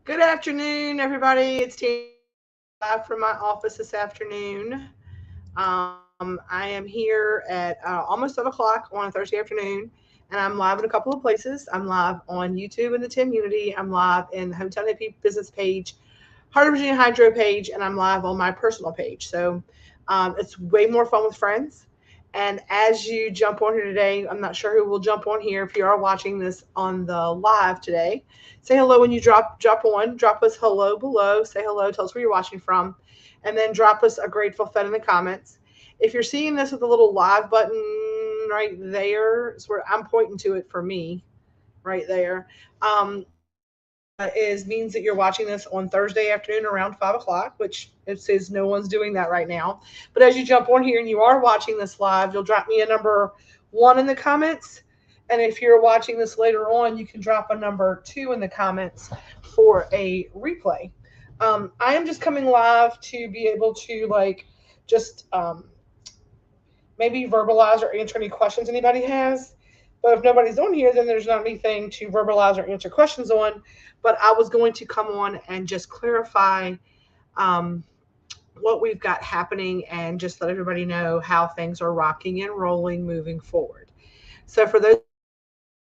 Good afternoon, everybody. It's Tina live from my office this afternoon. I am here at almost 7 o'clock on a Thursday afternoon, and I'm live in a couple of places. I'm live on YouTube in the Tim Unity. I'm live in the Hometown Hippie business page, Heart of Virginia Hydro page, and I'm live on my personal page. So it's way more fun with friends. And as you jump on here today, I'm not sure who will jump on here. If you are watching this on the live today, say hello when you drop on. Drop us hello below. Say hello. Tell us where you're watching from, and then drop us a grateful fed in the comments. If you're seeing this with the little live button right there, it's where I'm pointing to it for me, right there. Is means that you're watching this on Thursday afternoon around 5 o'clock, which it says no one's doing that right now. But as you jump on here and you are watching this live, you'll drop me a number 1 in the comments. And if you're watching this later on, you can drop a number 2 in the comments for a replay. I am just coming live to be able to just maybe verbalize or answer any questions anybody has. But if nobody's on here, then there's not anything to verbalize or answer questions on. But I was going to come on and just clarify what we've got happening and just let everybody know how things are rocking and rolling moving forward. So for those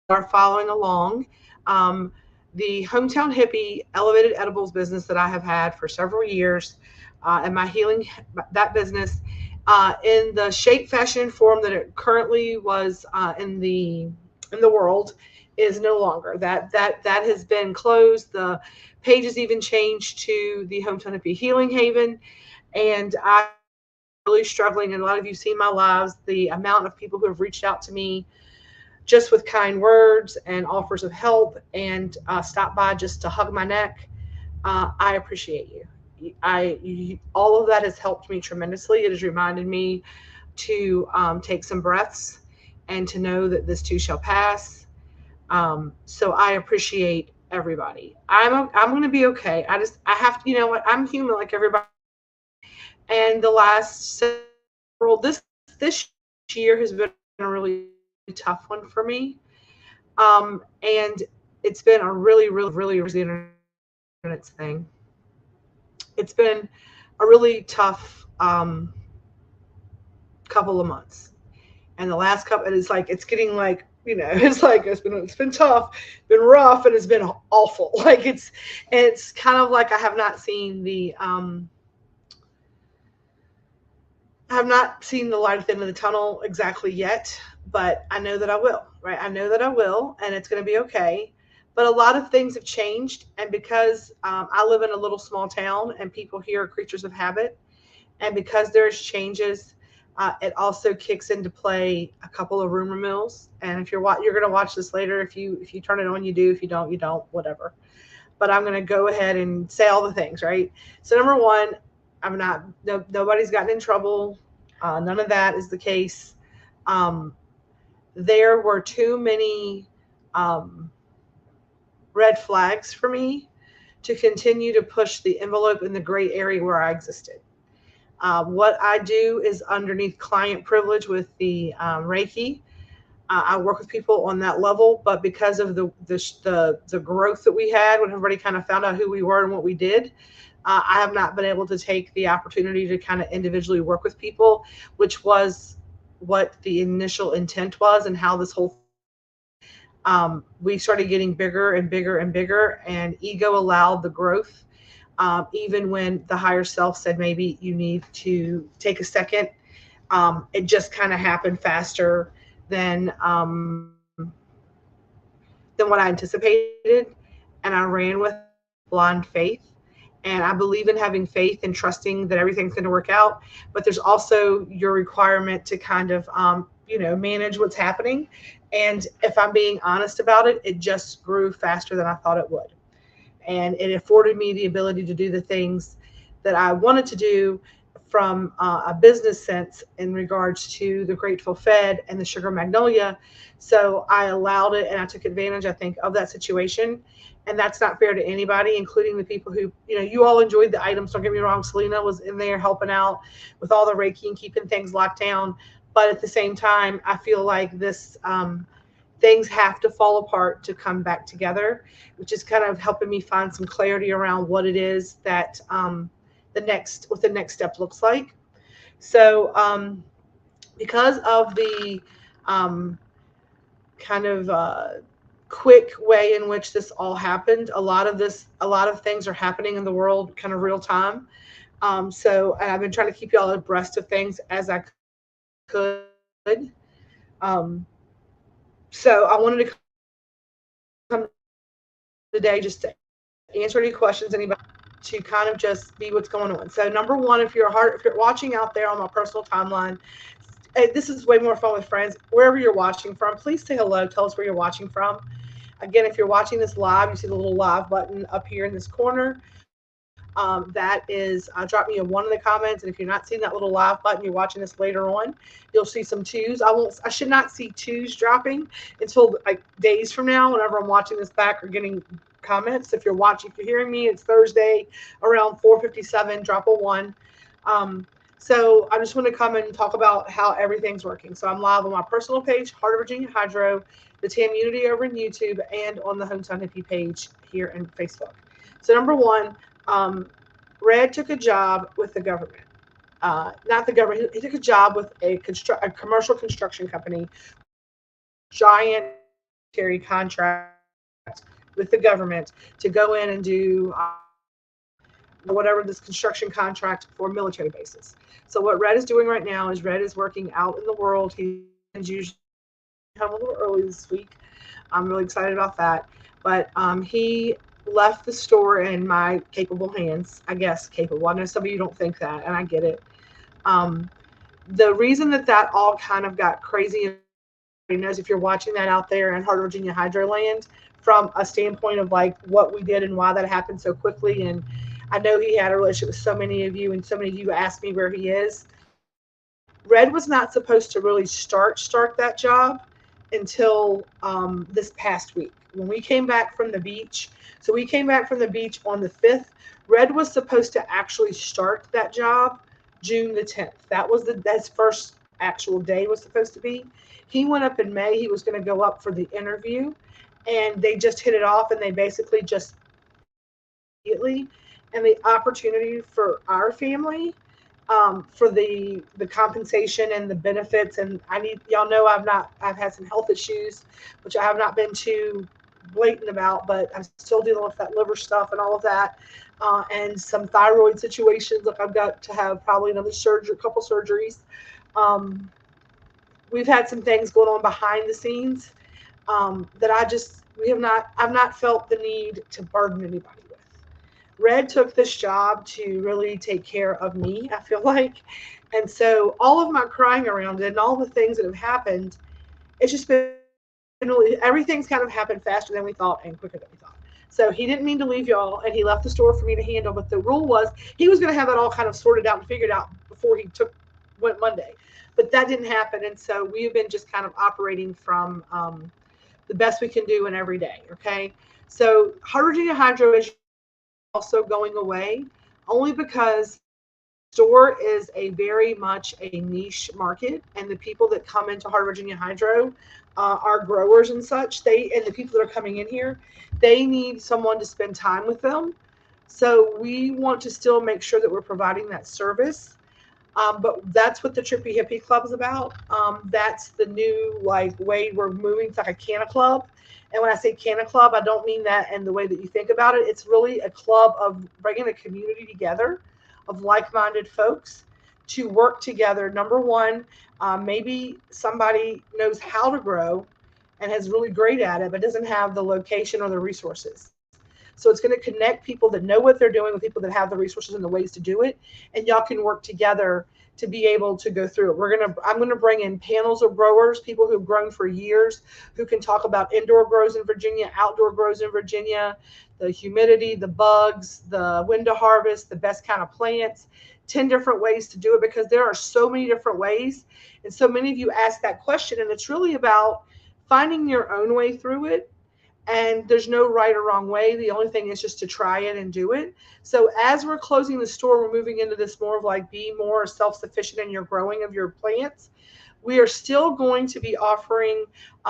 who are following along, the Hometown Hippie Elevated Edibles business that I have had for several years, and my healing, that business, in the shape, fashion, and form that it currently was in the world, is no longer. That has been closed. The page has even changed to the Hometown Hippie Healing Haven, and I'm really struggling. And a lot of you see my lives. The amount of people who have reached out to me just with kind words and offers of help and stop by just to hug my neck. I appreciate you. All of that has helped me tremendously. It has reminded me to take some breaths and to know that this too shall pass. So I appreciate everybody. I'm going to be okay. I have to, you know what? I'm human like everybody. And the last several, this year has been a really tough one for me. And it's been a really the internet thing. It's been a really tough couple of months. And the last couple, it's getting it's been tough, been rough, and it's been awful. It's kind of like I have not seen the light at the end of the tunnel exactly yet, but I know that I will, right? I know that I will, and it's going to be okay. But a lot of things have changed, and because I live in a little small town and people here are creatures of habit, and because there's changes, it also kicks into play a couple of rumor mills. And if you're going to watch this later, if you turn it on, you do. If you don't, you don't. Whatever. But I'm going to go ahead and say all the things, right? So number one, nobody's gotten in trouble. None of that is the case. There were too many red flags for me to continue to push the envelope in the gray area where I existed. What I do is underneath client privilege with the Reiki. I work with people on that level, but because of the growth that we had when everybody kind of found out who we were and what we did, I have not been able to take the opportunity to kind of individually work with people, which was what the initial intent was and how this whole we started getting bigger and bigger and bigger, and ego allowed the growth. Even when the higher self said maybe you need to take a second, it just kind of happened faster than what I anticipated, and I ran with blind faith. And I believe in having faith and trusting that everything's going to work out. But there's also your requirement to kind of, manage what's happening. And if I'm being honest about it, it just grew faster than I thought it would. And it afforded me the ability to do the things that I wanted to do from a business sense in regards to the Grateful Fed and the Sugar Magnolia. So I allowed it and I took advantage, I think, of that situation. And that's not fair to anybody, including the people who, you all enjoyed the items. Don't get me wrong. Selena was in there helping out with all the Reiki and keeping things locked down. But at the same time, I feel like this things have to fall apart to come back together, which is kind of helping me find some clarity around what it is that what the next step looks like. So because of the um, kind of quick way in which this all happened, a lot of things are happening in the world kind of real time. So and I've been trying to keep y'all abreast of things as I could. Um, so I wanted to come today just to answer any questions anybody, to kind of just be what's going on. So number one, if you're watching out there on my personal timeline, this is way more fun with friends. Wherever you're watching from, please say hello. Tell us where you're watching from. Again, if you're watching this live, you see the little live button up here in this corner. That is, drop me a one in the comments. And if you're not seeing that little live button, you're watching this later on, you'll see some twos. I should not see twos dropping until like days from now, whenever I'm watching this back or getting comments. If you're hearing me, it's Thursday around 4:57. Drop a one. So I just want to come and talk about how everything's working. So I'm live on my personal page, Heart of Virginia Hydro, the TAM Unity over in YouTube, and on the Hometown Hippie page here in Facebook. So number one, Red took a job with the government. Not the government. He took a job with a commercial construction company, giant contract with the government to go in and do whatever this construction contract for military bases. So what Red is doing right now is Red is working out in the world. He's usually home a little early this week. I'm really excited about that. But he left the store in my capable hands. I guess capable. I know some of you don't think that, and I get it. The reason that all kind of got crazy, and everybody knows if you're watching that out there in Heart of Virginia Hydro Land, from a standpoint of like what we did and why that happened so quickly. And I know he had a relationship with so many of you, and so many of you asked me where he is. Red was not supposed to really start that job until this past week when we came back from the beach. So we came back from the beach on the 5th. Red was supposed to actually start that job June the 10th. That was his first actual day was supposed to be. He went up in May. He was going to go up for the interview, and they just hit it off, and they basically just immediately. And the opportunity for our family, for the compensation and the benefits, and y'all know I've had some health issues, which I have not been too blatant about, but I'm still dealing with that liver stuff and all of that, and some thyroid situations. Like I've got to have probably another couple surgeries. We've had some things going on behind the scenes that I've not felt the need to burden anybody with. Red took this job to really take care of me, I feel like. And so all of my crying around it and all the things that have happened, it's just been everything's kind of happened faster than we thought and quicker than we thought. So he didn't mean to leave y'all, and he left the store for me to handle. But the rule was he was going to have that all kind of sorted out and figured out before he went Monday. But that didn't happen, and so we've been just kind of operating from the best we can do in every day. Okay, so Heart of Virginia Hydro is also going away, only because store is a very much a niche market, and the people that come into Heart of Virginia Hydro are growers and such. And the people that are coming in here, they need someone to spend time with them. So we want to still make sure that we're providing that service. But that's what the Trippy Hippie Club is about. That's the new way we're moving. It's like a Canna Club. And when I say Canna Club, I don't mean that in the way that you think about it. It's really a club of bringing a community together of like-minded folks to work together. Number one, maybe somebody knows how to grow and is really great at it, but doesn't have the location or the resources. So it's going to connect people that know what they're doing with people that have the resources and the ways to do it. And y'all can work together to be able to go through it. I'm going to bring in panels of growers, people who've grown for years, who can talk about indoor grows in Virginia, outdoor grows in Virginia, the humidity, the bugs, the when to harvest, the best kind of plants, 10 different ways to do it, because there are so many different ways. And so many of you ask that question, and it's really about finding your own way through it. And there's no right or wrong way. The only thing is just to try it and do it. So as we're closing the store, we're moving into this more of like be more self-sufficient in your growing of your plants. We are still going to be offering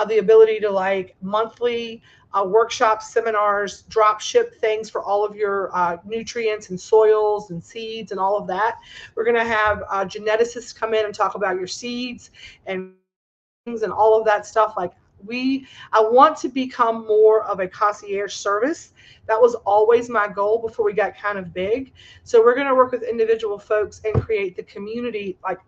the ability to like monthly workshops, seminars, drop ship things for all of your nutrients and soils and seeds and all of that. We're going to have geneticists come in and talk about your seeds and all of that stuff. Like I want to become more of a concierge service. That was always my goal before we got kind of big. So we're going to work with individual folks and create the community, like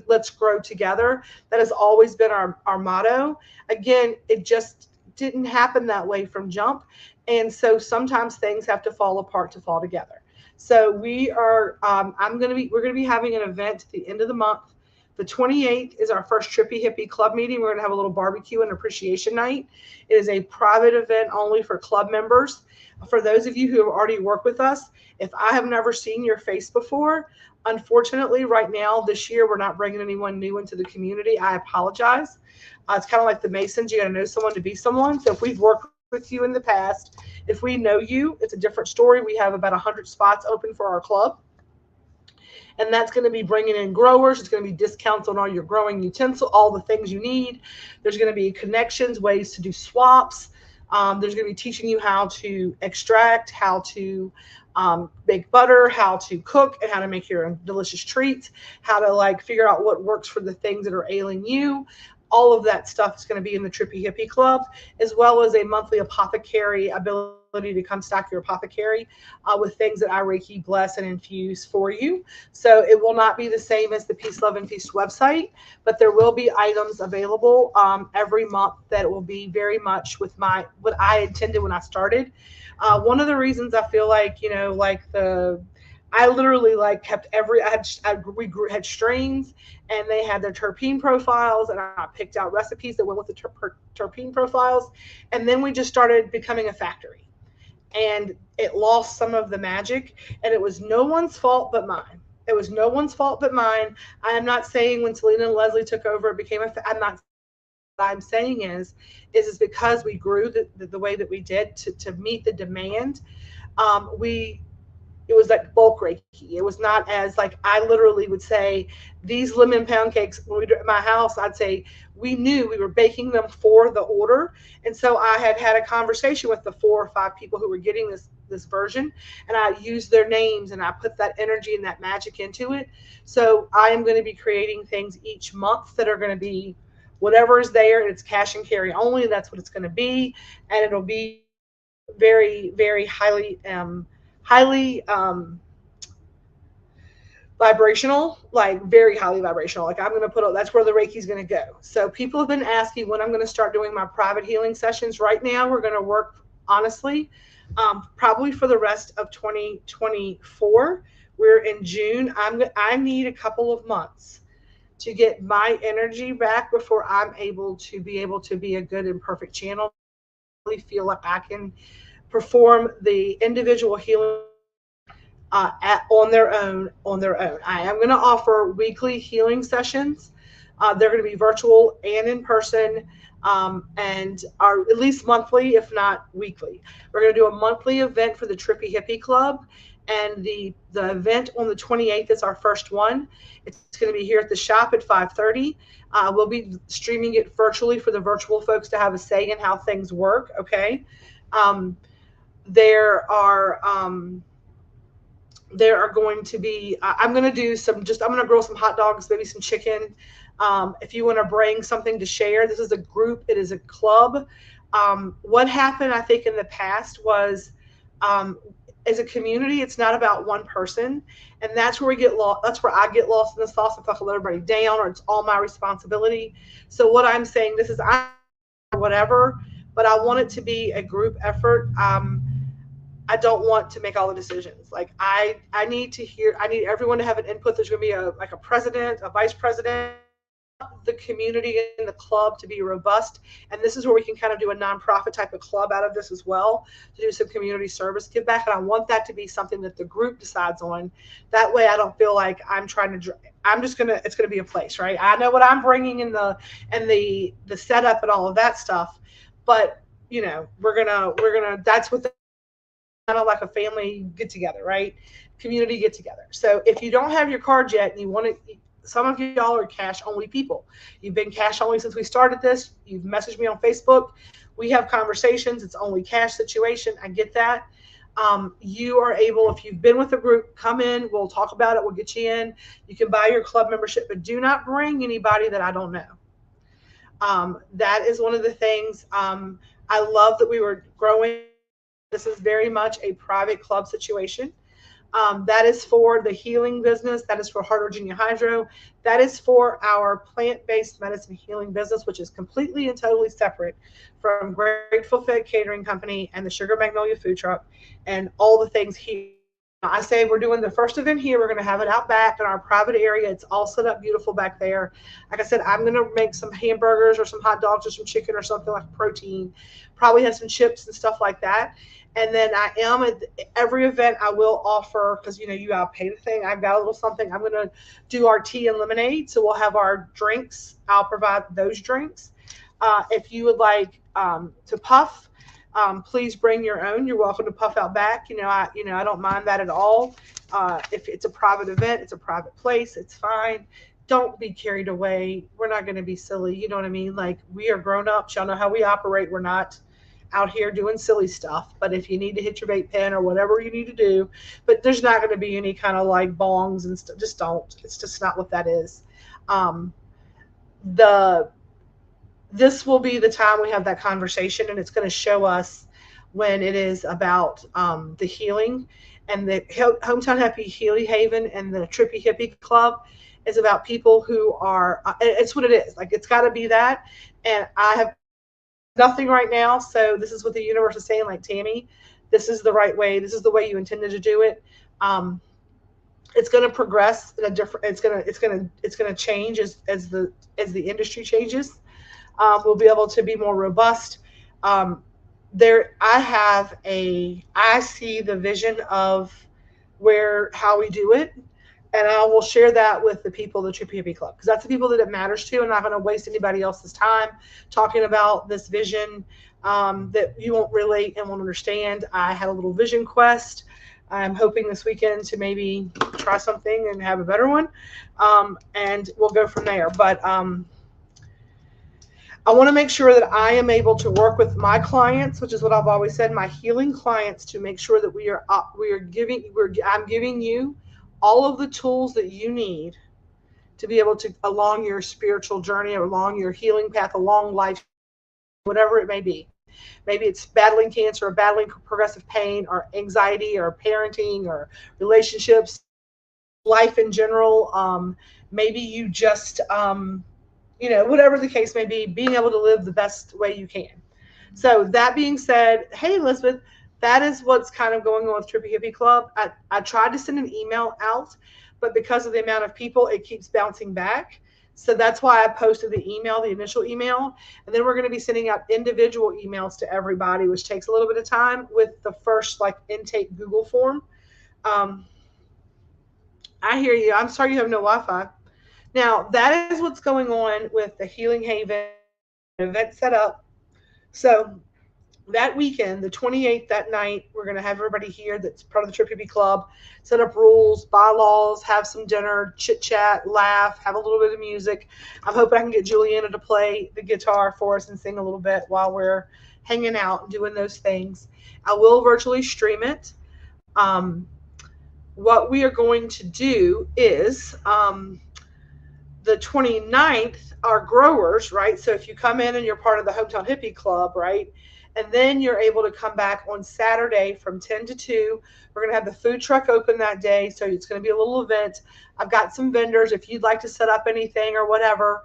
let's grow together. That has always been our motto. Again, it just didn't happen that way from jump. And so sometimes things have to fall apart to fall together. So we're going to be having an event at the end of the month. The 28th is our first Trippy Hippie Club meeting. We're going to have a little barbecue and appreciation night. It is a private event only for club members. For those of you who have already worked with us, if I have never seen your face before, unfortunately, right now, this year, we're not bringing anyone new into the community. I apologize. It's kind of like the Masons. You got to know someone to be someone. So if we've worked with you in the past, if we know you, it's a different story. We have about 100 spots open for our club. And that's going to be bringing in growers. It's going to be discounts on all your growing utensil, all the things you need. There's going to be connections, ways to do swaps. There's going to be teaching you how to extract, how to bake butter, how to cook, and how to make your own delicious treats, how to like figure out what works for the things that are ailing you. All of that stuff is going to be in the Trippy Hippie Club, as well as a monthly apothecary ability to come stock your apothecary with things that I Reiki bless and infuse for you. So it will not be the same as the Peace, Love, and Feast website, but there will be items available every month that will be very much with what I intended when I started. One of the reasons I feel like, I literally like kept we had strains, and they had their terpene profiles, and I picked out recipes that went with the terpene profiles. And then we just started becoming a factory, and it lost some of the magic, and it was no one's fault but mine. It was no one's fault but mine. I am not saying when Selena and Leslie took over, it became I'm not. What I'm saying is because we grew the way that we did to meet the demand. It was like bulk Reiki. It was not as like, I literally would say these lemon pound cakes when we do at my house, I'd say we knew we were baking them for the order. And so I had a conversation with the 4 or 5 people who were getting this version, and I used their names and I put that energy and that magic into it. So I am going to be creating things each month that are going to be whatever is there. It's cash and carry only. That's what it's going to be. And it'll be very, very highly vibrational, like very highly vibrational. Like I'm going to that's where the Reiki is going to go. So people have been asking when I'm going to start doing my private healing sessions. Right now, we're going to work, honestly, probably for the rest of 2024. We're in June. I need a couple of months to get my energy back before I'm able to be a good and perfect channel. I really feel like I can perform the individual healing on their own. I am going to offer weekly healing sessions. They're going to be virtual and in person, and are at least monthly, if not weekly. We're going to do a monthly event for the Trippy Hippie Club, and the event on the 28th is our first one. It's going to be here at the shop at 5:30. We'll be streaming it virtually for the virtual folks to have a say in how things work. Okay. There are going to be, I'm going to do I'm going to grill some hot dogs, maybe some chicken. If you want to bring something to share, this is a group, it is a club. What happened, I think, in the past was, as a community, it's not about one person. And that's where we get lost. That's where I get lost in the sauce. I let everybody down, or it's all my responsibility. So what I'm saying, this is whatever, but I want it to be a group effort. I don't want to make all the decisions. Like I need everyone to have an input. There's going to be a president, a vice president, the community and the club to be robust. And this is where we can kind of do a nonprofit type of club out of this as well, to do some community service give back. And I want that to be something that the group decides on. That way I don't feel like I'm trying to, it's going to be a place, right? I know what I'm bringing in the setup and all of that stuff, but we're going to, that's what kind of like a family get together, right? Community get together. So if you don't have your card yet and you want to, some of y'all are cash only people. You've been cash only since we started this. You've messaged me on Facebook. We have conversations. It's only cash situation. I get that. You are able, if you've been with a group, come in. We'll talk about it. We'll get you in. You can buy your club membership, but do not bring anybody that I don't know. That is one of the things. I love that we were growing. This is very much a private club situation. That is for the healing business. That is for Heart Virginia Hydro. That is for our plant-based medicine healing business, which is completely and totally separate from Grateful Fed Catering Company and the Sugar Magnolia Food Truck and all the things here. I say we're doing the first event here. We're going to have it out back in our private area. It's all set up beautiful back there. Like I said, I'm going to make some hamburgers or some hot dogs or some chicken or something like protein. Probably have some chips and stuff like that. And then I am at every event I will offer, because you gotta pay the thing. I've got a little something. I'm gonna do our tea and lemonade. So we'll have our drinks. I'll provide those drinks. If you would like to puff, please bring your own. You're welcome to puff out back. I don't mind that at all. If it's a private event, it's a private place, it's fine. Don't be carried away. We're not going to be silly. You know what I mean? Like, we are grown ups. Y'all know how we operate. We're not out here doing silly stuff. But if you need to hit your vape pen or whatever you need to do, but there's not going to be any kind of like bongs and stuff. Just don't. It's just not what that is. This will be the time we have that conversation, and it's going to show us when it is about the healing. And the Hometown Happy Healy Haven and the Trippy Hippie Club is about people who are, it's what it is. Like, it's got to be that. And I have nothing right now. So this is what the universe is saying, like, Tammy, this is the right way. This is the way you intended to do it. It's going to progress in a different, it's going to change as the industry changes. We'll be able to be more robust. I see the vision of how we do it, and I will share that with the people of the Trippy Hippie Club, because that's the people that it matters to. I'm not going to waste anybody else's time talking about this vision that you won't relate and won't understand. I had a little vision quest. I'm hoping this weekend to maybe try something and have a better one, and we'll go from there. But I want to make sure that I am able to work with my clients, which is what I've always said, my healing clients, to make sure that I'm giving you all of the tools that you need to be able to, along your spiritual journey, or along your healing path, along life, whatever it may be. Maybe it's battling cancer, or battling progressive pain, or anxiety, or parenting, or relationships, life in general. Maybe you just, whatever the case may be, being able to live the best way you can. So that being said, hey, Elizabeth, that is what's kind of going on with Trippy Hippie Club. I tried to send an email out, but because of the amount of people, it keeps bouncing back. So that's why I posted the initial email. And then we're going to be sending out individual emails to everybody, which takes a little bit of time, with the first intake Google form. I hear you. I'm sorry you have no Wi-Fi. Now, that is what's going on with the Healing Haven event set up. So that weekend, the 28th, that night, we're going to have everybody here that's part of the Trippy Hippie Club, set up rules, bylaws, have some dinner, chit-chat, laugh, have a little bit of music. I'm hoping I can get Juliana to play the guitar for us and sing a little bit while we're hanging out and doing those things. I will virtually stream it. What we are going to do is... the 29th are growers, right? So if you come in and you're part of the Hometown Hippie Club, right? And then you're able to come back on Saturday from 10 to 2. We're going to have the food truck open that day. So it's going to be a little event. I've got some vendors. If you'd like to set up anything or whatever,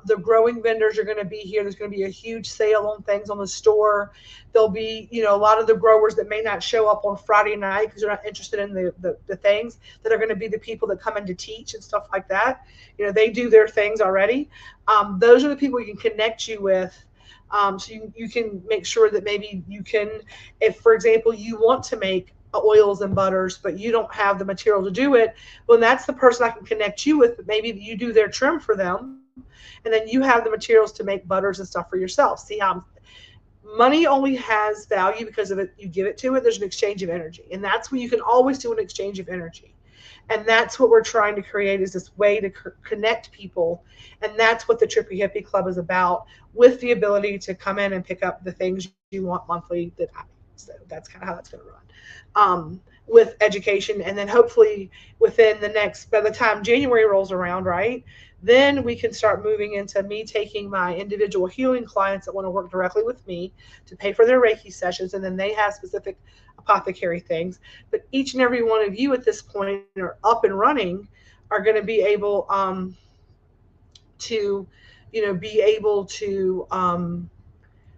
The growing vendors are going to be here. There's going to be a huge sale on things on the store. There'll be, a lot of the growers that may not show up on Friday night because they're not interested in the things, that are going to be the people that come in to teach and stuff like that. They do their things already. Those are the people you can connect you with. So you can make sure that maybe you can, if, for example, you want to make oils and butters, but you don't have the material to do it, well, that's the person I can connect you with. But maybe you do their trim for them, and then you have the materials to make butters and stuff for yourself. See how money only has value because of it. You give it to it. There's an exchange of energy, and that's when you can always do an exchange of energy. And that's what we're trying to create, is this way to connect people. And that's what the Trippy Hippie Club is about, with the ability to come in and pick up the things you want monthly. So that's kind of how that's going to run, with education. And then hopefully within by the time January rolls around, right, then we can start moving into me taking my individual healing clients that want to work directly with me to pay for their Reiki sessions. And then they have specific apothecary things. But each and every one of you at this point are up and running, are going to be able to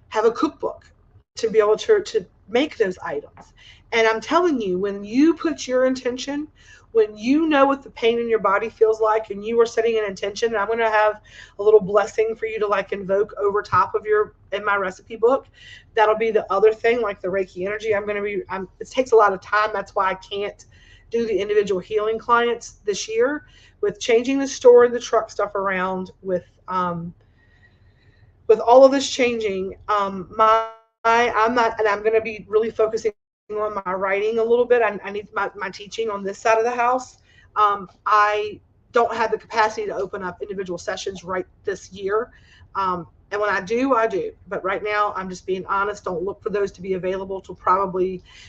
have a cookbook to be able to make those items. And I'm telling you, when you put your intention, when you know what the pain in your body feels like, and you are setting an intention, and I'm going to have a little blessing for you to like invoke over top of in my recipe book. That'll be the other thing, like the Reiki energy. It takes a lot of time. That's why I can't do the individual healing clients this year, with changing the store and the truck stuff around, with all of this changing. I'm not, and I'm going to be really focusing on my writing a little bit. I need my teaching on this side of the house. I don't have the capacity to open up individual sessions right this year. And when I do, I do. But right now, I'm just being honest. Don't look for those to be available till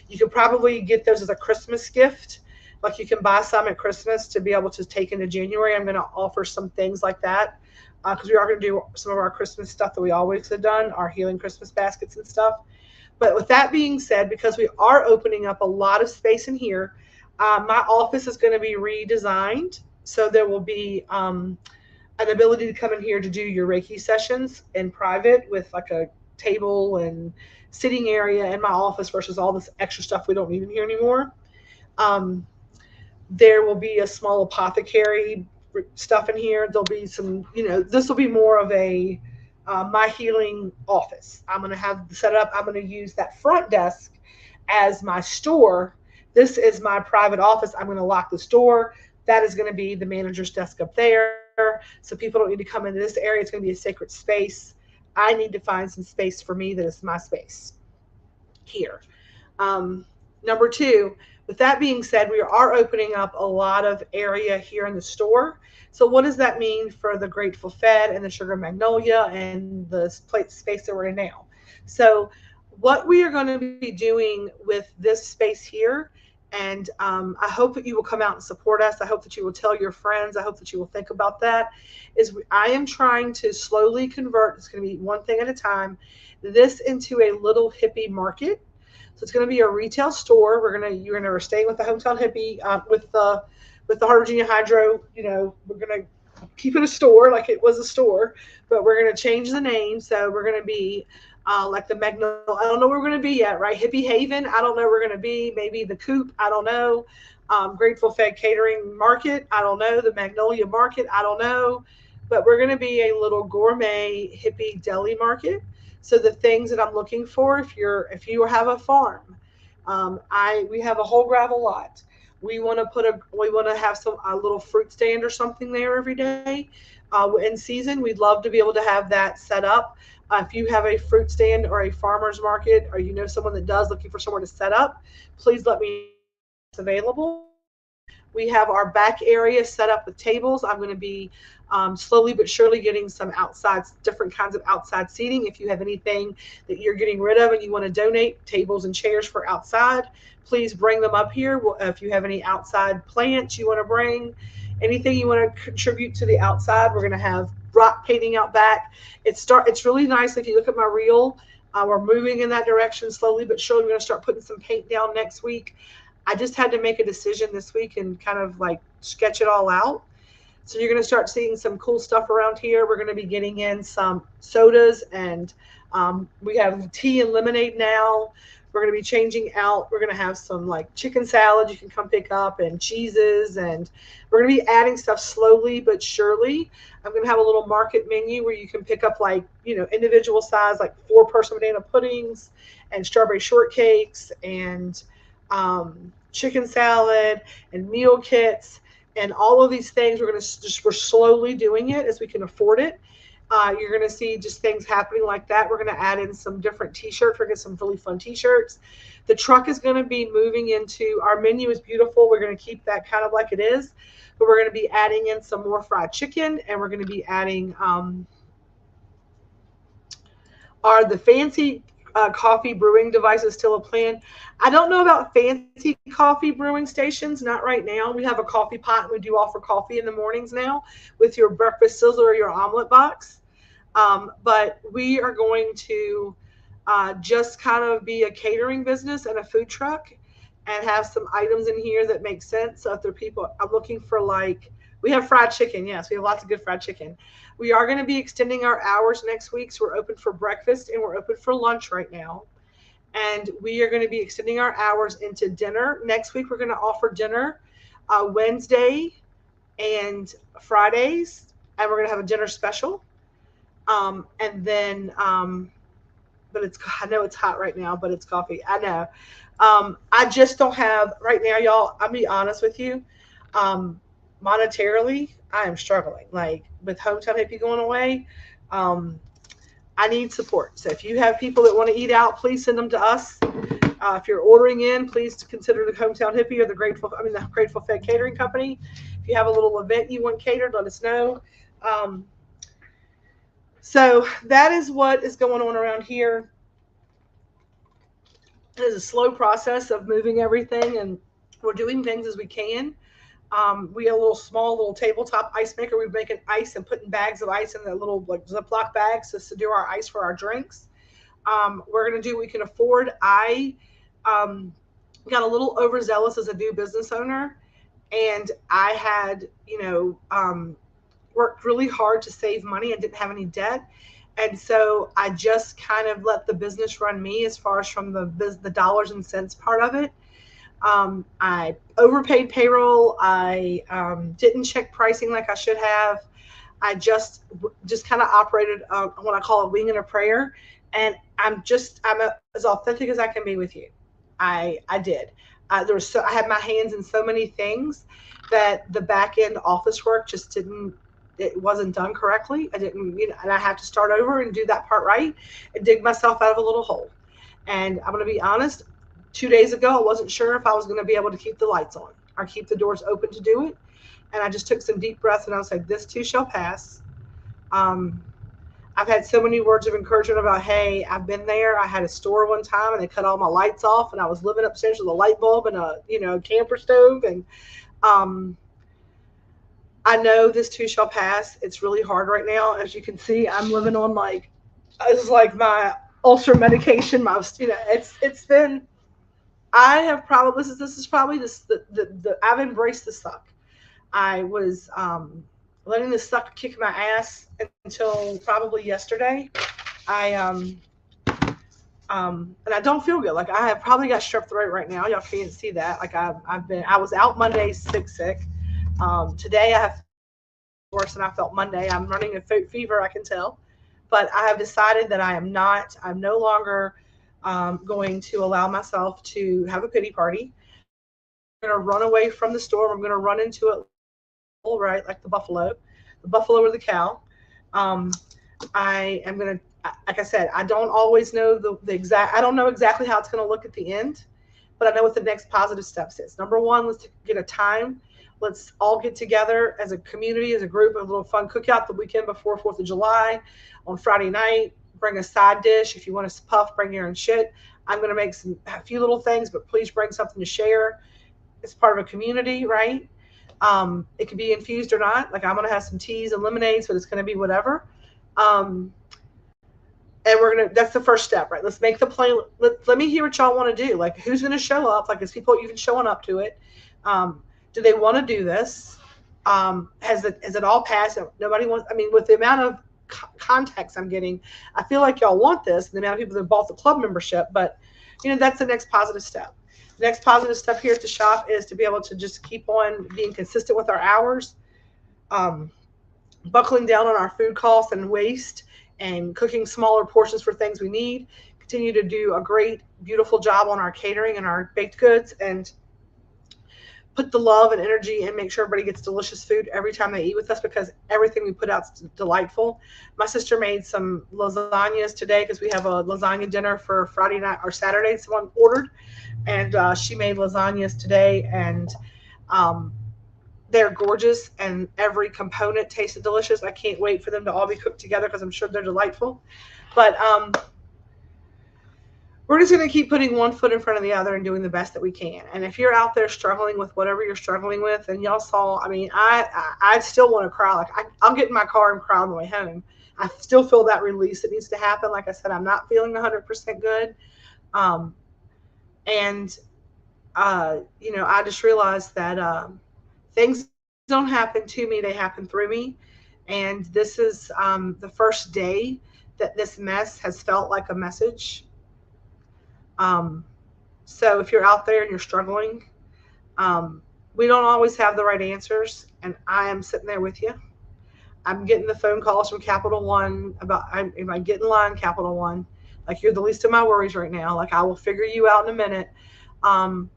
you could probably get those as a Christmas gift. Like, you can buy some at Christmas to be able to take into January. I'm going to offer some things like that, because we are going to do some of our Christmas stuff that we always have done, our healing Christmas baskets and stuff. But with that being said, because we are opening up a lot of space in here, my office is going to be redesigned. So there will be an ability to come in here to do your Reiki sessions in private, with like a table and sitting area in my office, versus all this extra stuff we don't need in here anymore. There will be a small apothecary stuff in here. There'll be some, this will be more of a my healing office. I'm going to have set up. I'm going to use that front desk as my store. This is my private office. I'm going to lock the store. That is going to be the manager's desk up there. So people don't need to come into this area. It's going to be a sacred space. I need to find some space for me that is my space here. Number two, with that being said, we are opening up a lot of area here in the store. So what does that mean for the Grateful Fed and the Sugar Magnolia and the space that we're in now? So what we are going to be doing with this space here, and I hope that you will come out and support us. I hope that you will tell your friends. I hope that you will think about that. I am trying to slowly convert, it's going to be one thing at a time, this into a little hippie market. So it's going to be a retail store. You're staying with the Hometown Hippie, with the Heart of Virginia Hydro. We're going to keep it a store like it was a store, but we're going to change the name. So we're going to be like the Magnolia. I don't know where we're going to be yet, right? Hippie Haven. I don't know where we're going to be. Maybe the Coop. I don't know. Grateful Fed Catering Market. I don't know. The Magnolia Market. I don't know. But we're going to be a little gourmet hippie deli market. So the things that I'm looking for, if you have a farm, we have a whole gravel lot. We want to have a little fruit stand or something there every day. In season, we'd love to be able to have that set up. If you have a fruit stand or a farmer's market, or someone that does, looking for somewhere to set up, please let me know if it's available. We have our back area set up with tables. I'm going to be slowly but surely getting some different kinds of outside seating. If you have anything that you're getting rid of and you want to donate, tables and chairs for outside, please bring them up here. If you have any outside plants you want to bring, anything you want to contribute to the outside, we're going to have rock painting out back. It's really nice. If you look at my reel, we're moving in that direction slowly but surely. We're going to start putting some paint down next week. I just had to make a decision this week and kind of like sketch it all out. So you're going to start seeing some cool stuff around here. We're going to be getting in some sodas, and we have tea and lemonade now. We're going to be changing out. We're going to have some like chicken salad you can come pick up, and cheeses, and we're going to be adding stuff slowly but surely. I'm going to have a little market menu where you can pick up like, individual size, like 4-person banana puddings and strawberry shortcakes and chicken salad and meal kits and all of these things. We're slowly doing it as we can afford it. You're going to see just things happening like that. We're going to add in some different t-shirts. We're going to get some really fun t-shirts. The truck is going to be moving into, our menu is beautiful. We're going to keep that kind of like it is, but we're going to be adding in some more fried chicken, and we're going to be adding the fancy coffee brewing devices still a plan. I don't know about fancy coffee brewing stations, not right now. We have a coffee pot, and we do offer coffee in the mornings now with your breakfast sizzle or your omelet box. But we are going to just kind of be a catering business and a food truck and have some items in here that make sense. So if there are people, I'm looking for we have fried chicken. Yes, we have lots of good fried chicken. We are going to be extending our hours next week. So we're open for breakfast and we're open for lunch right now. And we are going to be extending our hours into dinner. Next week, we're going to offer dinner Wednesday and Fridays. And we're going to have a dinner special. And then, but I know it's hot right now, but it's coffee. I know. I just don't have, right now, y'all, I'll be honest with you. Monetarily, I am struggling. Like with Hometown Hippie going away, I need support. So if you have people that want to eat out, please send them to us. If you're ordering in, please consider the Hometown Hippie or the Grateful Fed Catering Company. If you have a little event you want catered, let us know. So that is what is going on around here. It is a slow process of moving everything, and we're doing things as we can. We have a little tabletop ice maker. We're making ice and putting bags of ice in the little Ziploc bags just to do our ice for our drinks. We're going to do what we can afford. I got a little overzealous as a new business owner, and I had, worked really hard to save money and didn't have any debt. And so I just kind of let the business run me as far as from the dollars and cents part of it. I overpaid payroll. I didn't check pricing like I should have. I just kind of operated what I call a wing and a prayer. And I'm as authentic as I can be with you. I did. I had my hands in so many things that the back end office work it wasn't done correctly. I didn't, and I have to start over and do that part right and dig myself out of a little hole. And I'm going to be honest. 2 days ago, I wasn't sure if I was going to be able to keep the lights on or keep the doors open to do it. And I just took some deep breaths and I was like, this too shall pass. I've had so many words of encouragement about, hey, I've been there. I had a store one time and they cut all my lights off and I was living upstairs with a light bulb and a camper stove. And I know this too shall pass. It's really hard right now. As you can see, I'm living on it's like my ulcer medication. It's been, I have probably, this is probably I've embraced the suck. I was letting the suck kick my ass until probably yesterday. And I don't feel good. Like I have probably got strep throat right now. Y'all can't see that. Like I was out Monday sick. Today I have worse than I felt Monday. I'm running a fever, I can tell. But I have decided that I'm no longer going to allow myself to have a pity party. I'm going to run away from the storm. I'm going to run into it, all right, like the buffalo or the cow. I am going to, like I said, I don't always know I don't know exactly how it's going to look at the end, but I know what the next positive steps is. Number one, let's get a time. Let's all get together as a community, as a group, a little fun cookout the weekend before 4th of July on Friday night. Bring a side dish. If you want to puff, bring your own shit. I'm going to make a few little things, but please bring something to share. It's part of a community, right? It could be infused or not. Like I'm going to have some teas and lemonades, but it's going to be whatever. And that's the first step, right? Let's make the plan. Let me hear what y'all want to do. Like who's going to show up? Like is people even showing up to it? Do they want to do this? Has it all passed? Nobody wants. I mean, with the amount of context I'm getting, I feel like y'all want this. The amount of people that bought the club membership, but that's the next positive step. The next positive step here at the shop is to be able to just keep on being consistent with our hours, um, buckling down on our food costs and waste, and cooking smaller portions for things we need. Continue to do a great, beautiful job on our catering and our baked goods, and put the love and energy and make sure everybody gets delicious food every time they eat with us, because everything we put out is delightful. My sister made some lasagnas today because we have a lasagna dinner for Friday night or Saturday. Someone ordered, and she made lasagnas today, and um, they're gorgeous, and every component tasted delicious. I can't wait for them to all be cooked together because I'm sure they're delightful. But we're just going to keep putting one foot in front of the other and doing the best that we can. And if you're out there struggling with whatever you're struggling with, and y'all saw, I mean, I still want to cry. Like I'll get in my car and cry on the way home. I still feel that release that needs to happen. Like I said, I'm not feeling 100% good. Um, and, I just realized that things don't happen to me, they happen through me. And this is the first day that this mess has felt like a message. Um, so if you're out there and you're struggling, um, we don't always have the right answers, and I am sitting there with you. I'm getting the phone calls from Capital One about, if I get in line, Capital One, like you're the least of my worries right now. Like I will figure you out in a minute. Um,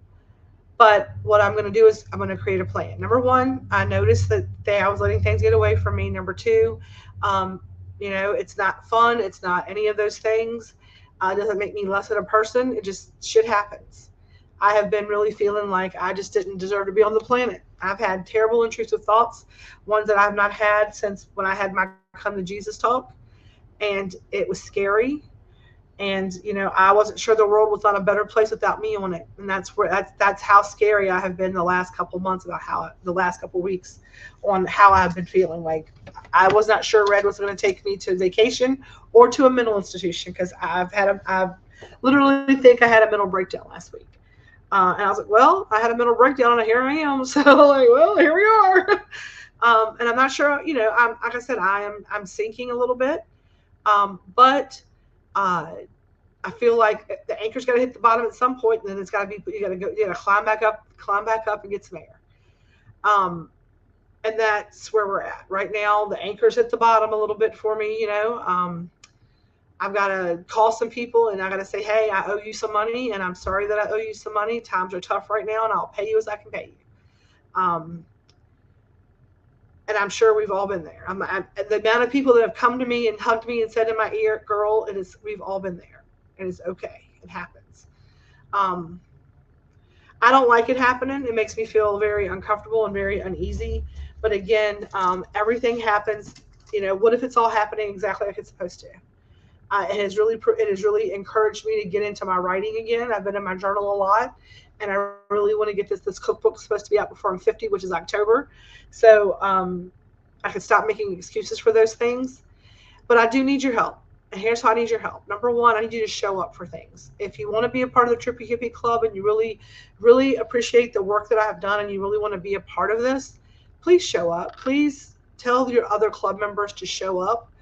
but what I'm going to do is I'm going to create a plan. Number one, I noticed that I was letting things get away from me. Number two, um, it's not fun. It's not any of those things. It doesn't make me less of a person. It just shit happens. I have been really feeling like I just didn't deserve to be on the planet. I've had terrible intrusive thoughts, ones that I've not had since when I had my come to Jesus talk, and it was scary. And I wasn't sure the world was on a better place without me on it. And that's how scary I have been the last couple of months, about how the last couple of weeks, on how I've been feeling. Like I was not sure Red was going to take me to vacation or to a mental institution, because I've literally think I had a mental breakdown last week. And I was like, well, I had a mental breakdown and here I am. So like, well, here we are. And I'm not sure, I'm, like I said, I'm sinking a little bit. But I feel like the anchor's got to hit the bottom at some point, and then it's got to be, you got to climb back up and get some air. And that's where we're at right now. The anchor's at the bottom a little bit for me. I've got to call some people, and I got to say, hey, I owe you some money, and I'm sorry that I owe you some money. Times are tough right now, and I'll pay you as I can pay you. And I'm sure we've all been there. The amount of people that have come to me and hugged me and said in my ear, girl, we've all been there. It is okay. It happens. I don't like it happening. It makes me feel very uncomfortable and very uneasy. But again, everything happens. What if it's all happening exactly like it's supposed to? It has really encouraged me to get into my writing again. I've been in my journal a lot, and I really want to get this cookbook is supposed to be out before I'm 50, which is October. So I can stop making excuses for those things. But I do need your help. And here's how I need your help. Number one, I need you to show up for things. If you want to be a part of the Trippy Hippie Club and you really, really appreciate the work that I have done and you really want to be a part of this, please show up. Please tell your other club members to show up.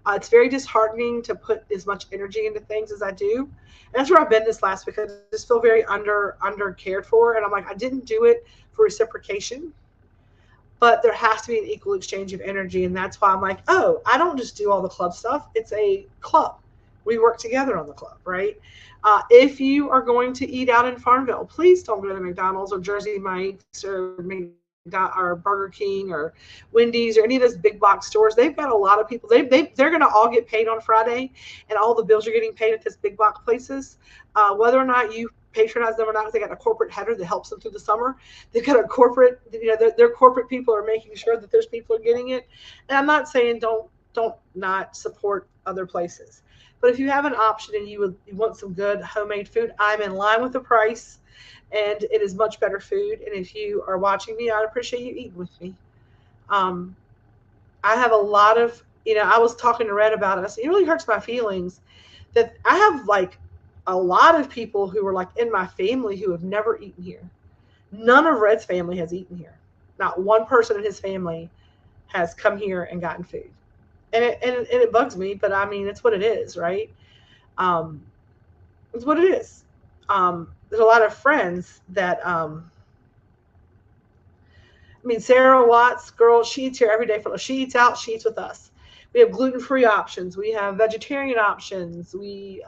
It's very disheartening to put as much energy into things as I do. And that's where I've been this last week. I just feel very under cared for. And I'm like, I didn't do it for reciprocation. But there has to be an equal exchange of energy. And that's why I'm like, oh, I don't just do all the club stuff. It's a club. We work together on the club, right? If you are going to eat out in Farmville, please don't go to McDonald's or Jersey Mike's or Burger King or Wendy's or any of those big box stores. They've got a lot of people. They're going to all get paid on Friday, and all the bills are getting paid at this big box places. Whether or not you patronize them or not, they got a corporate header that helps them through the summer. They've got a corporate, their corporate people are making sure that those people are getting it. And I'm not saying don't not support other places, but if you have an option and you want some good homemade food, I'm in line with the price, and it is much better food. And if you are watching me, I'd appreciate you eating with me. I have a lot of, I was talking to Red about it. I said, it really hurts my feelings that I have like a lot of people who are like in my family who have never eaten here. None of Red's family has eaten here. Not one person in his family has come here and gotten food. And it bugs me, but I mean, it's what it is, right? Um, it's what it is. There's a lot of friends that, I mean, Sarah Watts, girl, she eats here every day. She eats out, she eats with us. We have gluten-free options. We have vegetarian options. We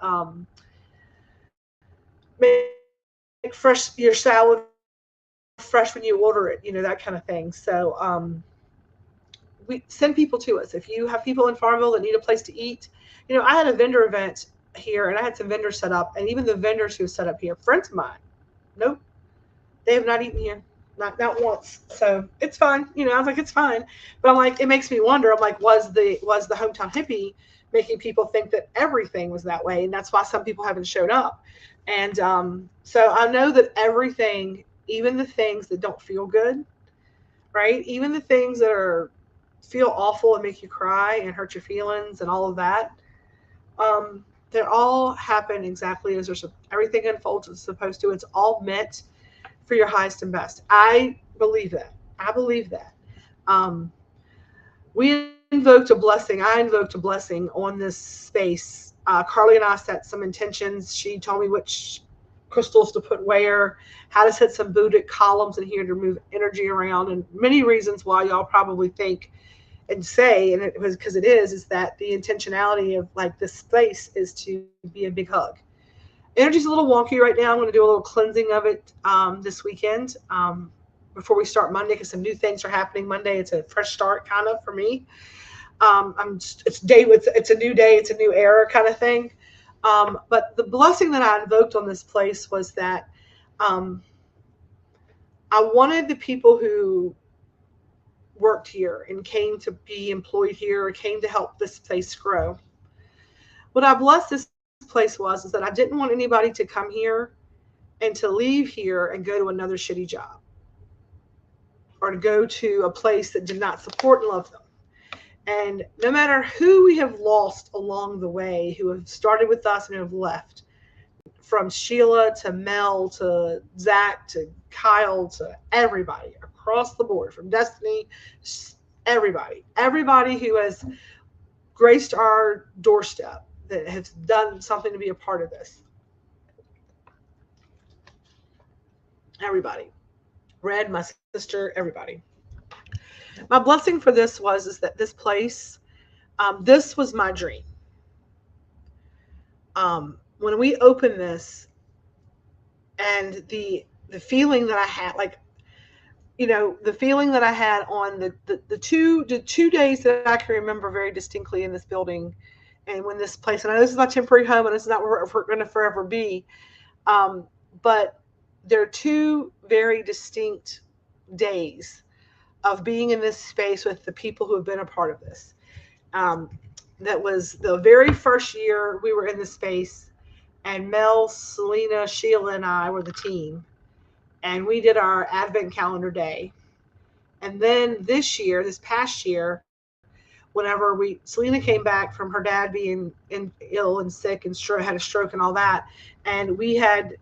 make fresh your salad fresh when you order it, that kind of thing. So we send people to us. If you have people in Farmville that need a place to eat, I had a vendor event here, and I had some vendors set up, and even the vendors who set up here, friends of mine, nope, they have not eaten here, not once. So it's fine. I was like, it's fine, but I'm like, it makes me wonder. I'm like, was the hometown hippie making people think that everything was that way, and that's why some people haven't showed up. And so I know that everything, even the things that don't feel good, right? Even the things that feel awful and make you cry and hurt your feelings and all of that, they all happen exactly as everything unfolds as it's supposed to. It's all meant for your highest and best. I believe that. I believe that. We invoked a blessing. I invoked a blessing on this space. Carly and I set some intentions. She told me which crystals to put where, how to set some Buddhic columns in here to move energy around, and many reasons why y'all probably think and say, and it was because it is that the intentionality of like this space is to be a big hug. Energy's a little wonky right now. I'm going to do a little cleansing of it this weekend before we start Monday, because some new things are happening Monday. It's a fresh start kind of for me. It's a new day. It's a new era kind of thing. But the blessing that I invoked on this place was that I wanted the people who worked here and came to be employed here or came to help this place grow. What I blessed this place is that I didn't want anybody to come here and to leave here and go to another shitty job or to go to a place that did not support and love them. And no matter who we have lost along the way, who have started with us and have left, from Sheila to Mel to Zach to Kyle to everybody across the board, from Destiny, everybody who has graced our doorstep, that has done something to be a part of this. Everybody. Red, my sister, everybody. My blessing for this is that this place, this was my dream. When we opened this, and the feeling that I had, like, the feeling that I had on the two days that I can remember very distinctly in this building, and when this place, and I know this is my temporary home, and this is not where we're going to forever be, but there are two very distinct days of being in this space with the people who have been a part of this. That was the very first year we were in the space, and Mel, Selena, Sheila, and I were the team, and we did our Advent calendar day. And then this past year, whenever Selena came back from her dad being ill and sick and had a stroke and all that, and we had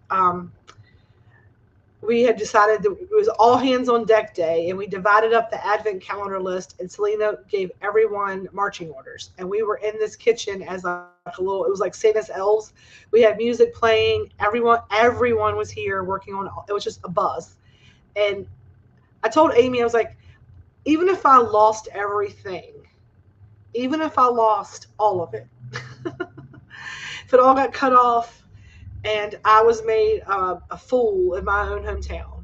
decided that it was all hands on deck day, and we divided up the Advent calendar list, and Selena gave everyone marching orders. And we were in this kitchen as it was like Santa's elves. We had music playing. Everyone was here working on it. It was just a buzz. And I told Amy, I was like, even if I lost everything, even if I lost all of it, if it all got cut off, and I was made a fool in my own hometown,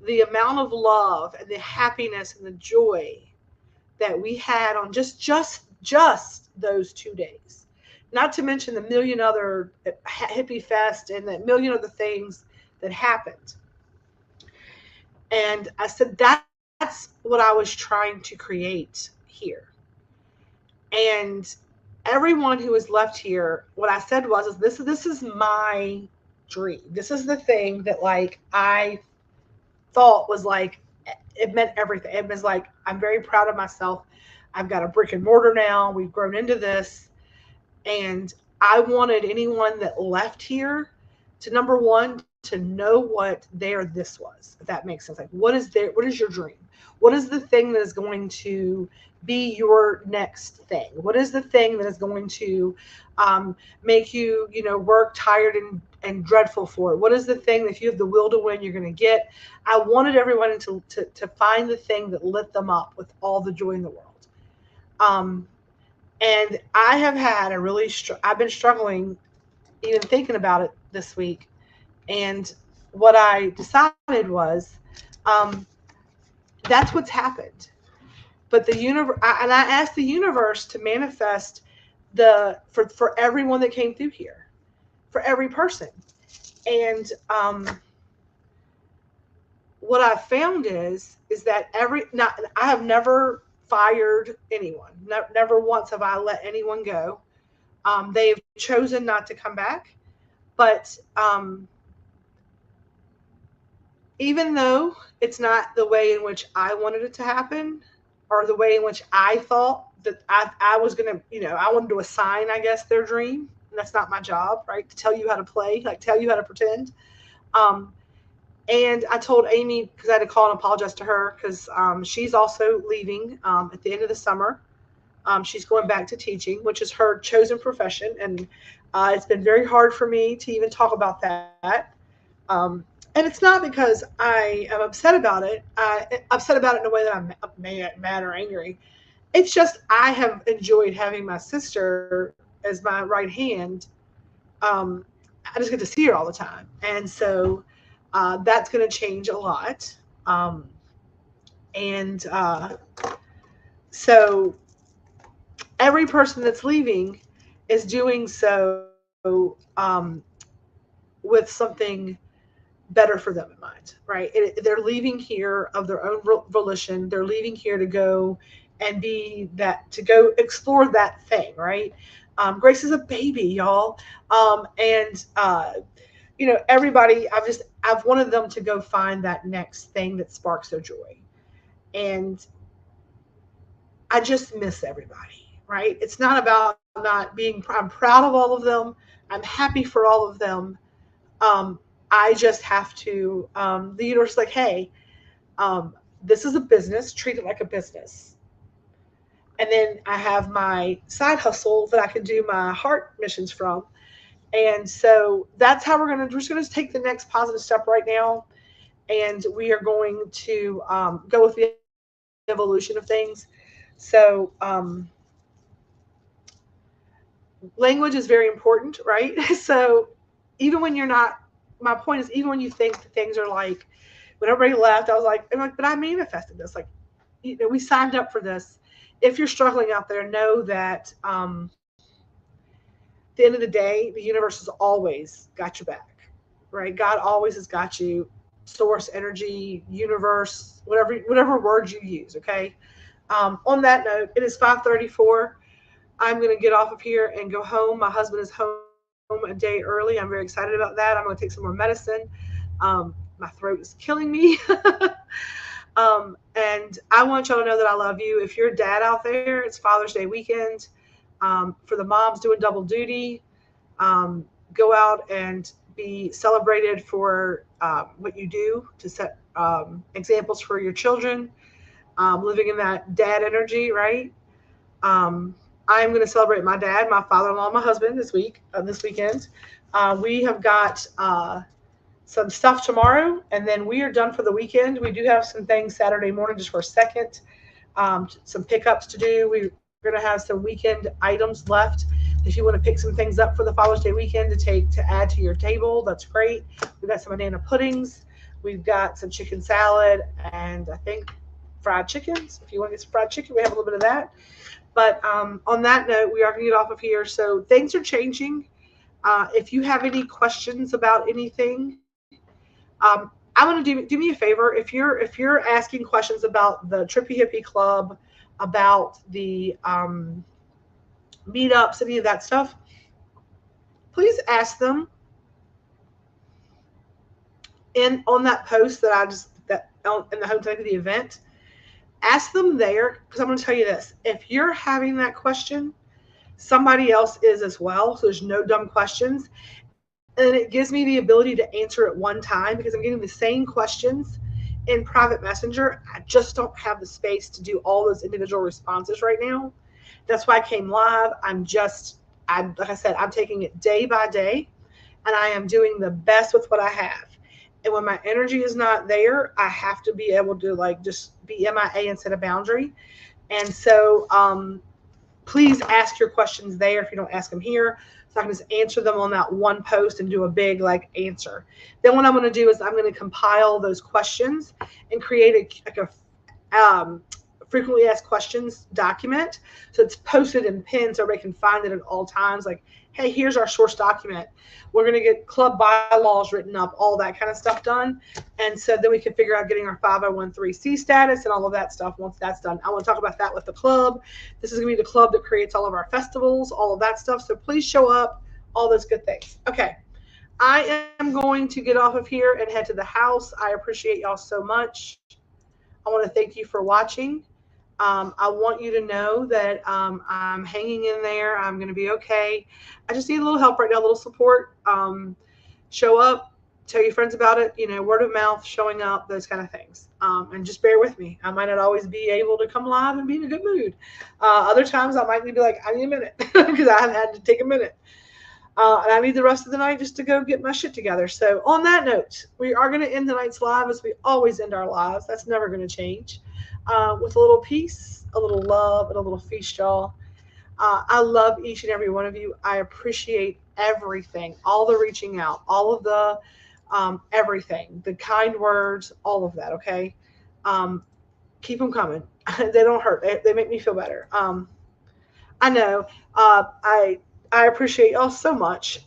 the amount of love and the happiness and the joy that we had on just those 2 days, not to mention the million other hippie fest and the million other things that happened. And I said, that's what I was trying to create here. And everyone who was left here, what I said was, this is my dream. This is the thing that, like, I thought was like, it meant everything. It was like, I'm very proud of myself. I've got a brick and mortar now. We've grown into this. And I wanted anyone that left here to, number one, to know what their this was, if that makes sense. Like, what is your dream? What is the thing that is going to be your next thing? What is the thing that is going to make you, work tired and dreadful for it? What is the thing that if you have the will to win, you're going to get? I wanted everyone to find the thing that lit them up with all the joy in the world. And I have had I've been struggling even thinking about it this week. And what I decided was, that's what's happened. But the universe, and I asked the universe to manifest for everyone that came through here, for every person. And what I found is that I have never fired anyone. Never once have I let anyone go. They've chosen not to come back, but even though it's not the way in which I wanted it to happen, or the way in which I thought that I was going to, I wanted to assign, I guess, their dream. And that's not my job, right? To tell you how to play, like tell you how to pretend. And I told Amy, because I had to call and apologize to her, because she's also leaving at the end of the summer. She's going back to teaching, which is her chosen profession. And it's been very hard for me to even talk about that. And it's not because I am upset about it. I'm upset about it in a way that I'm mad or angry. It's just I have enjoyed having my sister as my right hand. I just get to see her all the time. And so that's going to change a lot. And so every person that's leaving is doing so with something better for them in mind, right? They're leaving here of their own volition. They're leaving here to go and to go explore that thing, right? Grace is a baby, y'all. And everybody, I've wanted them to go find that next thing that sparks their joy. And I just miss everybody, right? It's not about I'm proud of all of them. I'm happy for all of them. I just have to, the universe is like, hey, this is a business, treat it like a business. And then I have my side hustle that I can do my heart missions from. And so that's how we're just going to take the next positive step right now. And we are going to go with the evolution of things. So language is very important, right? So even when you're not, my point is, even when you think that things are like, when everybody left, I'm like, but I manifested this. Like, we signed up for this. If you're struggling out there, know that at the end of the day, the universe has always got your back, right? God always has got you. Source, energy, universe, whatever words you use. Okay. On that note, it is 5:34. I'm going to get off of here and go home. My husband is home a day early. I'm very excited about that. I'm going to take some more medicine. My throat is killing me. And I want y'all to know that I love you. If you're a dad out there, it's Father's Day weekend. For the moms doing double duty, go out and be celebrated for what you do to set examples for your children, living in that dad energy, right? I'm going to celebrate my dad, my father-in-law, my husband this weekend. We have got some stuff tomorrow, and then we are done for the weekend. We do have some things Saturday morning just for a second, some pickups to do. We're going to have some weekend items left. If you want to pick some things up for the Father's Day weekend to add to your table, that's great. We've got some banana puddings. We've got some chicken salad, and I think fried chickens. If you want to get some fried chicken, we have a little bit of that. But on that note, we are going to get off of here. So things are changing. If you have any questions about anything, I want to do me a favor. If you're asking questions about the Trippy Hippie Club, about the meetups, any of that stuff, please ask them on that post that in the hometown of the event. Ask them there, because I'm going to tell you this. If you're having that question, somebody else is as well. So there's no dumb questions. And it gives me the ability to answer at one time because I'm getting the same questions in private messenger. I just don't have the space to do all those individual responses right now. That's why I came live. Like I said, I'm taking it day by day, and I am doing the best with what I have. And when my energy is not there, I have to be able to like just be MIA and set a boundary. And so please ask your questions there if you don't ask them here. So I can just answer them on that one post and do a big like answer. Then what I'm going to do is I'm going to compile those questions and create a frequently asked questions document. So it's posted and pinned so everybody can find it at all times. Like, hey, here's our source document. We're going to get club bylaws written up, all that kind of stuff done. And so then we can figure out getting our 501(c) status and all of that stuff once that's done. I want to talk about that with the club. This is going to be the club that creates all of our festivals, all of that stuff. So please show up, all those good things. Okay. I am going to get off of here and head to the house. I appreciate y'all so much. I want to thank you for watching. I want you to know that I'm hanging in there. I'm going to be okay. I just need a little help right now, a little support. Show up, tell your friends about it, word of mouth, showing up, those kind of things. And just bear with me. I might not always be able to come live and be in a good mood. Other times I might need to be like, I need a minute because I have had to take a minute. And I need the rest of the night just to go get my shit together. So on that note, we are going to end tonight's live as we always end our lives. That's never going to change. With a little peace, a little love, and a little feast, y'all. I love each and every one of you. I appreciate everything, all the reaching out, all of the everything, the kind words, all of that, okay? Keep them coming. They don't hurt. They make me feel better. I know. I appreciate y'all so much.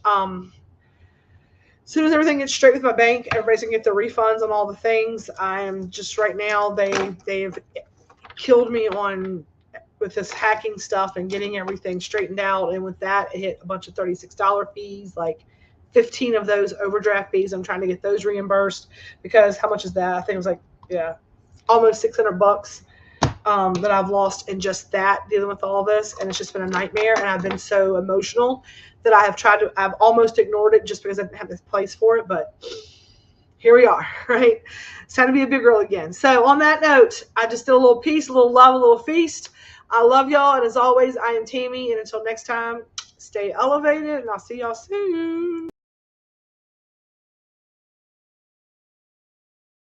As soon as everything gets straight with my bank, everybody's gonna get their refunds on all the things. I am just right now, they've killed me with this hacking stuff and getting everything straightened out. And with that, it hit a bunch of $36 fees, like 15 of those overdraft fees. I'm trying to get those reimbursed because how much is that? I think it was like, yeah, almost $600 that I've lost in just that, dealing with all this. And it's just been a nightmare. And I've been so emotional that I've almost ignored it just because I didn't have this place for it. But here we are, right? It's time to be a big girl again. So on that note, I just did a little peace, a little love, a little feast. I love y'all. And as always, I am Tammy. And until next time, stay elevated. And I'll see y'all soon.